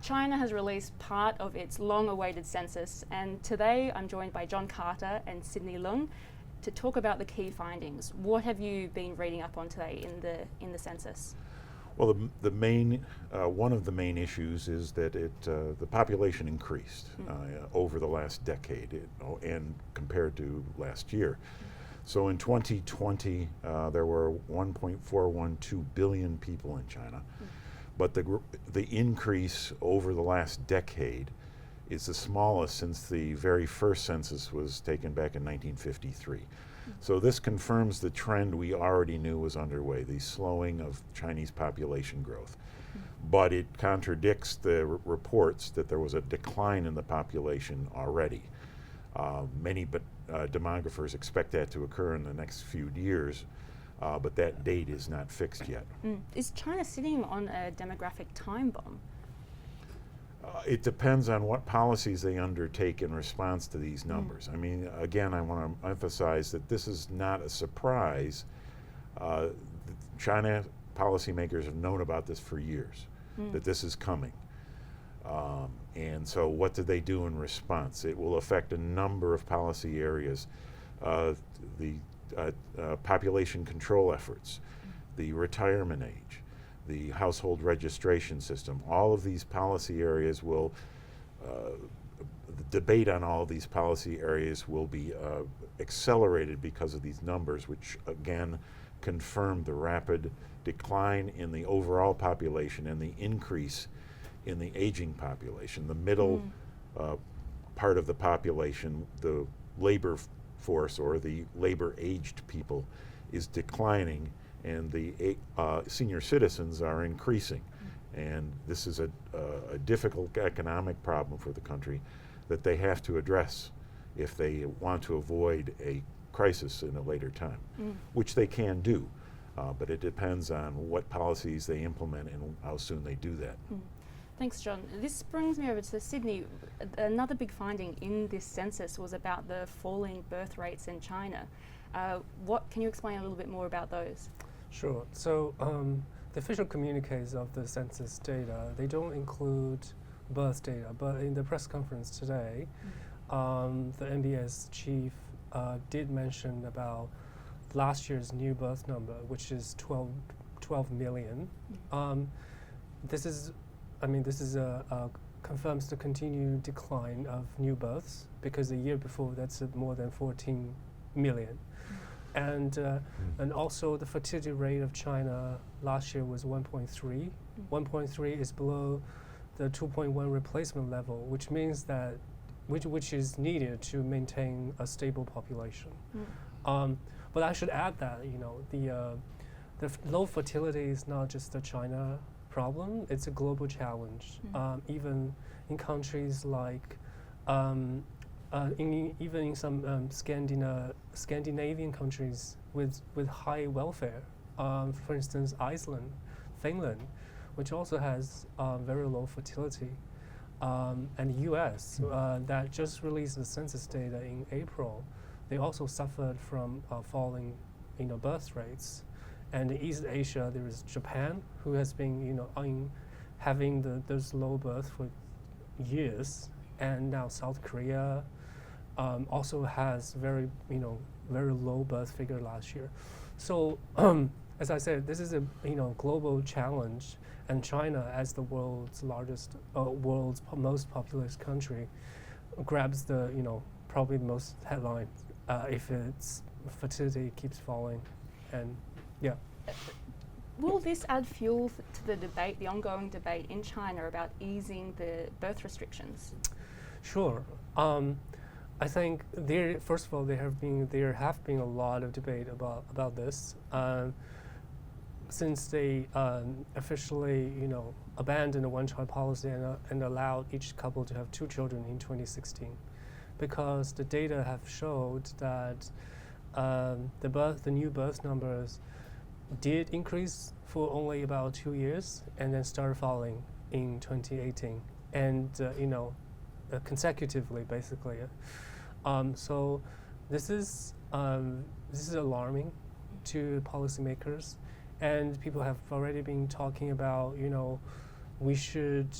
China has released part of its long-awaited census, and today I'm joined by John Carter and Sidney Leng to talk about the key findings. What have you been reading up on today in the census? Well, the main one of the main issues is that the population increased over the last decade, and compared to last year. So in 2020, there were 1.412 billion people in China, but the increase over the last decade is the smallest since the very first census was taken back in 1953. So this confirms the trend we already knew was underway, the slowing of Chinese population growth. But it contradicts the reports that there was a decline in the population already. Many demographers expect that to occur in the next few years, but that date is not fixed yet. Is China sitting on a demographic time bomb? It depends on what policies they undertake in response to these numbers. I mean, again, I want to emphasize that this is not a surprise. China policymakers have known about this for years, that this is coming. And so what do they do in response? It will affect a number of policy areas. The population control efforts, the retirement age, the household registration system. All of these policy areas will, the debate on all of these policy areas will be accelerated because of these numbers, which again confirm the rapid decline in the overall population and the increase in the aging population. The middle part of the population, the labor force or the labor-aged people, is declining, and the senior citizens are increasing. And this is a difficult economic problem for the country that they have to address if they want to avoid a crisis in a later time, which they can do, but it depends on what policies they implement and how soon they do that. Thanks, John. This brings me over to Sydney. Another big finding in this census was about the falling birth rates in China. Can you explain a little bit more about those? Sure. So the official communiques of the census data, they don't include birth data, but in the press conference today, the NBS chief did mention about last year's new birth number, which is 12 million. This is confirms the continued decline of new births, because the year before that's more than 14 million. And also the fertility rate of China last year was 1.3. 1.3 is below the 2.1 replacement level, which means that which is needed to maintain a stable population. But I should add that the low fertility is not just a China problem; it's a global challenge. Even in countries like even in some Scandinavian countries with high welfare, for instance, Iceland, Finland, which also has very low fertility, and the U.S. That just released the census data in April. They also suffered from falling, birth rates. And in East Asia, there is Japan, who has been, having those low birth for years, and now South Korea also has very low birth figure last year. So, as I said, this is a global challenge, and China, as the world's most populous country, grabs the probably the most headlines if its fertility keeps falling, and yeah. Will this add fuel to the debate, the ongoing debate in China about easing the birth restrictions? Sure. I think first of all, there have been a lot of debate about this since they officially abandoned the one-child policy and allowed each couple to have 2 children in 2016, because the data have showed that the new birth numbers did increase for only about 2 years and then started falling in 2018, and consecutively, basically. So this is alarming to policymakers, and people have already been talking about we should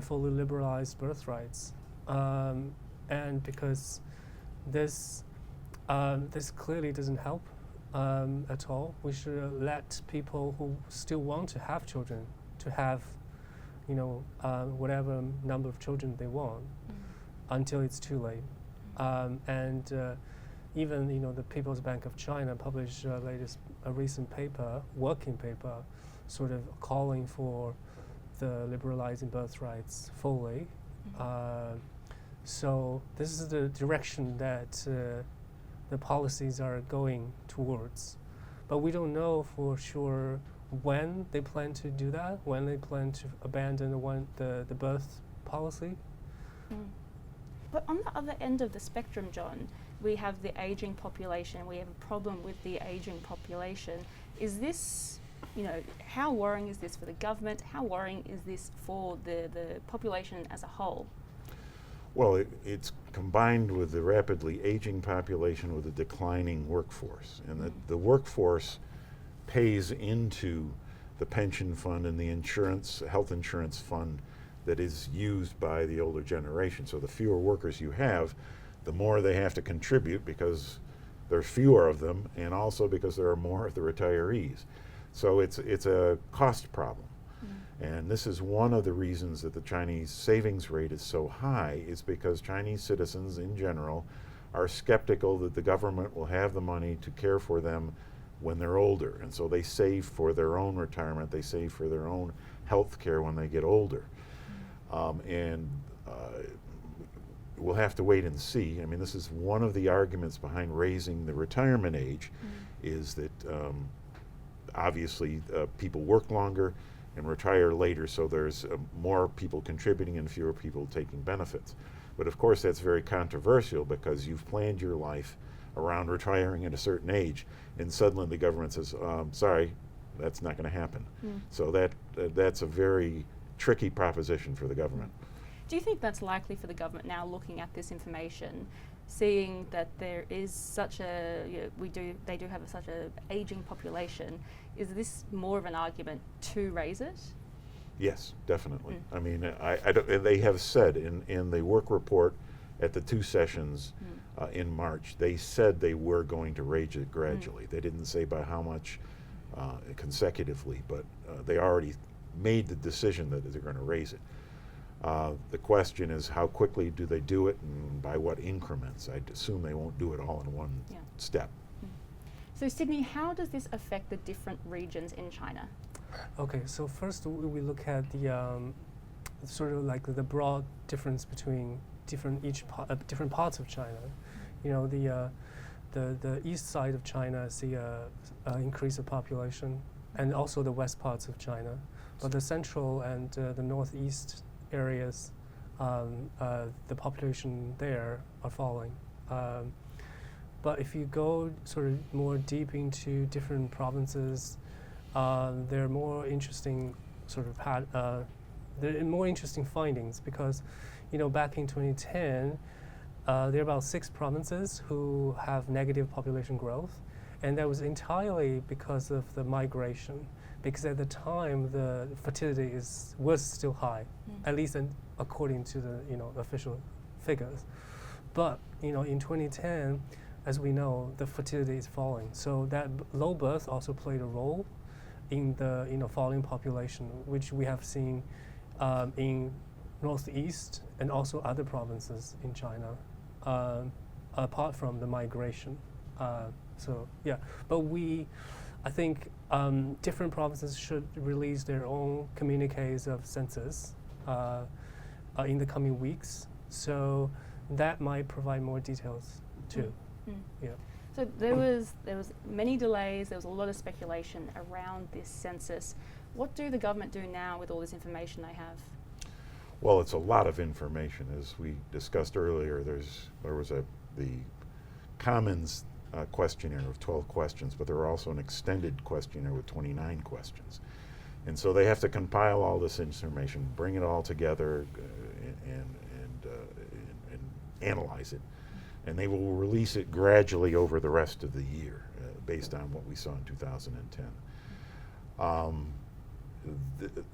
fully liberalize birthrights, and because this clearly doesn't help at all. We should let people who still want to have children to have, whatever number of children they want until it's too late. Even the People's Bank of China published a recent working paper, sort of calling for the liberalizing birthrights fully. So this is the direction that the policies are going towards. But we don't know for sure when they plan to do that, when they plan to abandon the birth policy. But on the other end of the spectrum, John, we have the aging population. We have a problem with the aging population. Is this, how worrying is this for the government? How worrying is this for the population as a whole? Well, it's combined with the rapidly aging population with a declining workforce. And the workforce pays into the pension fund and the health insurance fund that is used by the older generation. So the fewer workers you have, the more they have to contribute because there's fewer of them, and also because there are more of the retirees. So it's a cost problem. And this is one of the reasons that the Chinese savings rate is so high, is because Chinese citizens in general are skeptical that the government will have the money to care for them when they're older. And so they save for their own retirement, they save for their own health care when they get older. We'll have to wait and see. I mean, this is one of the arguments behind raising the retirement age, is that obviously people work longer and retire later, so there's more people contributing and fewer people taking benefits. But of course that's very controversial, because you've planned your life around retiring at a certain age, and suddenly the government says, sorry, that's not going to happen. So that's a very tricky proposition for the government. Do you think that's likely for the government now, looking at this information, seeing that there is such a, they do have such a aging population? Is this more of an argument to raise it? Yes, definitely. I mean, they have said in the work report at the 2 sessions in March, they said they were going to raise it gradually. They didn't say by how much consecutively, but they already made the decision that they're going to raise it. The question is, how quickly do they do it, and by what increments? I'd assume they won't do it all in one step. So Sidney, how does this affect the different regions in China? Okay, so first we look at the sort of like the broad difference between different parts of China. The east side of China see a increase of population, and also the west parts of China. But the central and the northeast areas, the population there are falling. But if you go sort of more deep into different provinces, there are more interesting there are more interesting findings, because back in 2010, there are about 6 provinces who have negative population growth, and that was entirely because of the migration. Because at the time the fertility was still high, at least according to the official figures. But in 2010, as we know, the fertility is falling. So that low birth also played a role in the falling population, which we have seen in northeast and also other provinces in China, apart from the migration. But I think different provinces should release their own communiques of census in the coming weeks. So that might provide more details too. Yeah. So there was many delays. There was a lot of speculation around this census. What do the government do now with all this information they have? Well, it's a lot of information, as we discussed earlier. There was the Commons questionnaire of 12 questions, but there were also an extended questionnaire with 29 questions. And so they have to compile all this information, bring it all together, and analyze it. And they will release it gradually over the rest of the year, based on what we saw in 2010.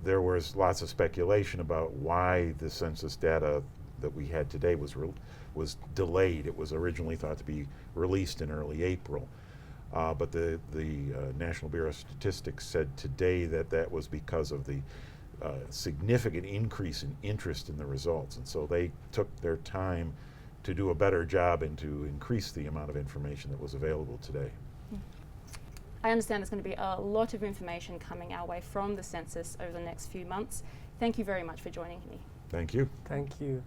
there was lots of speculation about why the census data that we had today was delayed. It was originally thought to be released in early April. But the National Bureau of Statistics said today that that was because of the significant increase in interest in the results. And so they took their time to do a better job and to increase the amount of information that was available today. I understand there's going to be a lot of information coming our way from the census over the next few months. Thank you very much for joining me. Thank you. Thank you.